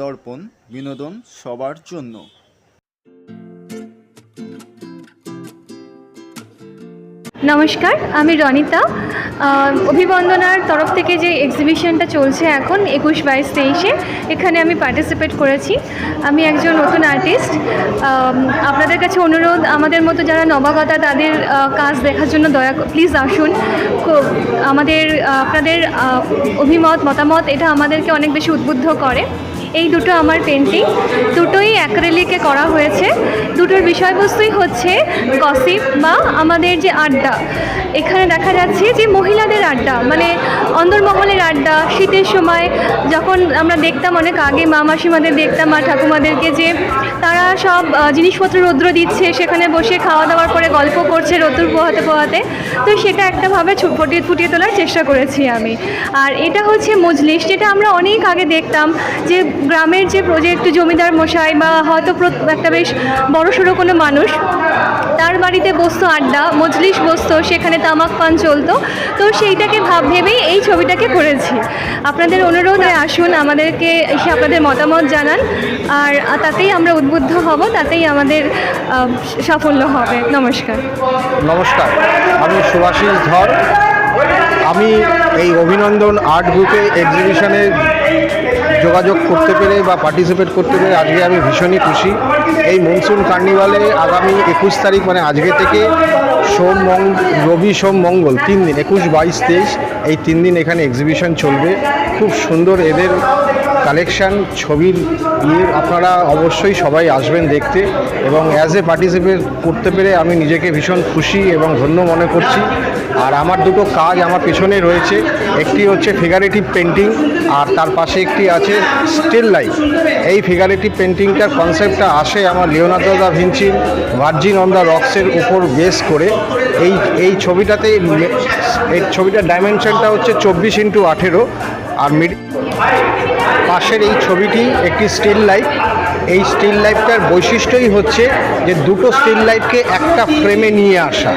দর্পণ বিনোদন সবার জন্য। নমস্কার, আমি রনিতা। অভিবন্দনার তরফ থেকে যে এক্সিবিশনটা চলছে এখন 21, 22, 23-এ, এখানে আমি পার্টিসিপেট করেছি। আমি একজন নতুন আর্টিস্ট। আপনাদের কাছে অনুরোধ, আমাদের মতো যারা নবাগতা তাদের কাজ দেখার জন্য প্লিজ আসুন। আপনাদের মতামত এটা আমাদেরকে অনেক বেশি উদ্বুদ্ধ করে। এই দুটো আমার পেন্টিং, দুটোই অ্যাক্রিলিকে করা হয়েছে। দুটোর বিষয়বস্তুই হচ্ছে গসিপ বা আমাদের যে আড্ডা। এখানে দেখা যাচ্ছে যে মহিলাদের আড্ডা, মানে অন্দরমহলের আড্ডা। শীতের সময় যখন আমরা দেখতাম, অনেক আগে মা মাসিমাদের দেখতাম, মা ঠাকুমাদেরকে, যে তারা সব জিনিসপত্র রৌদ্র দিচ্ছে, সেখানে বসে খাওয়া দাওয়ার পরে গল্প করছে রৌদ্র পোহাতে পোহাতে। তো সেটা একটাভাবে ফুটিয়ে তোলার চেষ্টা করেছি আমি। আর এটা হচ্ছে মজলিস, যেটা আমরা অনেক আগে দেখতাম, যে গ্রামের যে প্রজেক্ট জমিদার মশাই বা হয়তো একটা বেশ বড়সড় কোনো মানুষ, তার বাড়িতে বসতো আড্ডা, মজলিস বসতো, সেখানে তামাক পান চলতো। তো সেইটাকে ভেবেই এই ছবিটাকে করেছি। আপনাদের অনুরোধ, আসুন, আমাদেরকে এসে আপনাদের মতামত জানান। আর তাতেই আমরা উদ্বুদ্ধ হব, তাতেই আমাদের সাফল্য হবে। নমস্কার। আমি সুভাষিস ধর। আমি এই অভিনন্দন আর্ট গ্রুপে এক্সিবিশনে যোগাযোগ করতে পেরে বা পার্টিসিপেট করতে পেরে আজকে আমি ভীষণই খুশি। এই মনসুন কার্নিভালে আগামী 21 তারিখ, মানে আজকে থেকে রবি সোম মঙ্গল 3 দিন, 21, 22, 23, এই 3 দিন এখানে এক্সিবিশন চলবে। খুব সুন্দর এদের কালেকশান, ছবির আপনারা অবশ্যই সবাই আসবেন দেখতে। এবং অ্যাজ এ পার্টিসিপেট করতে পেরে আমি নিজেকে ভীষণ খুশি এবং ধন্য মনে করছি। আর আমার দুটো কাজ আমার পেছনে রয়েছে, একটি হচ্ছে ফিগারেটিভ পেন্টিং, আর তার পাশে একটি আছে স্টিল লাইফ। এই ফিগারেটিভ পেন্টিংটার কনসেপ্টটা আসে আমার লিওনার্দো দা ভিঞ্চির ভার্জিন অন দ্য রক্সের উপর বেস করে। এই ছবিটার ডাইমেনশনটা হচ্ছে 24x18, আর পাশের এই ছবিটি একটি স্টিল লাইফ। এই স্টিল লাইফটার বৈশিষ্ট্যই হচ্ছে যে দুটো স্টিল লাইফকে একটা ফ্রেমে নিয়ে আসা।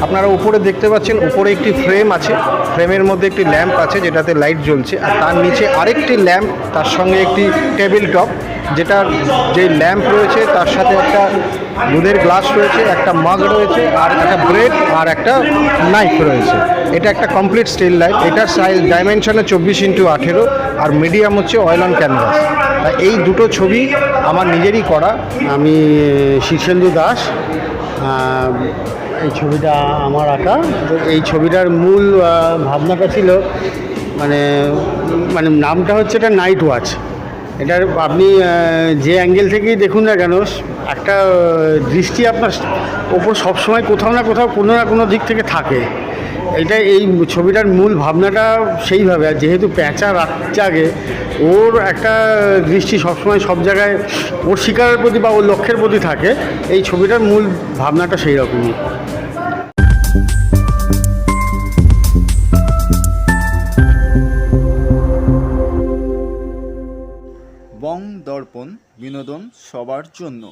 আপনারা উপরে দেখতে পাচ্ছেন, উপরে একটি ফ্রেম আছে, ফ্রেমের মধ্যে একটি ল্যাম্প আছে যেটাতে লাইট জ্বলছে, আর তার নিচে আরেকটি ল্যাম্প, তার সঙ্গে একটি টেবিল টপ, যেটার যে ল্যাম্প রয়েছে তার সাথে একটা দুধের গ্লাস রয়েছে, একটা মাগ রয়েছে, আর একটা ব্রেড আর একটা নাইফ রয়েছে। এটা একটা কমপ্লিট স্টিল লাইফ। এটার সাইজ ডাইমেনশনে 24x18, আর মিডিয়াম হচ্ছে অয়েল অন ক্যানভাস। এই দুটো ছবি আমার নিজেরই করা। আমি শীর্ষেন্দু দাস। এই ছবিটা আমার আঁকা। তো এই ছবিটার মূল ভাবনাটা ছিল, মানে নামটা হচ্ছে এটা নাইট ওয়াচ। এটার আপনি যে অ্যাঙ্গেল থেকেই দেখুন না কেন, একটা দৃষ্টি আপনার ওপর সবসময় কোথাও না কোথাও কোনো না কোনো দিক থেকে থাকে। এই ছবিটার মূল ভাবনাটা সেইভাবে। আর যেহেতু প্যাঁচা রাত জাগে, ওর একটা দৃষ্টি সবসময় সব জায়গায় ওর শিকারের প্রতি বা ওর লক্ষ্যের প্রতি থাকে। এই ছবিটার মূল ভাবনাটা সেই রকমই। বং দর্পণ বিনোদন সবার জন্য।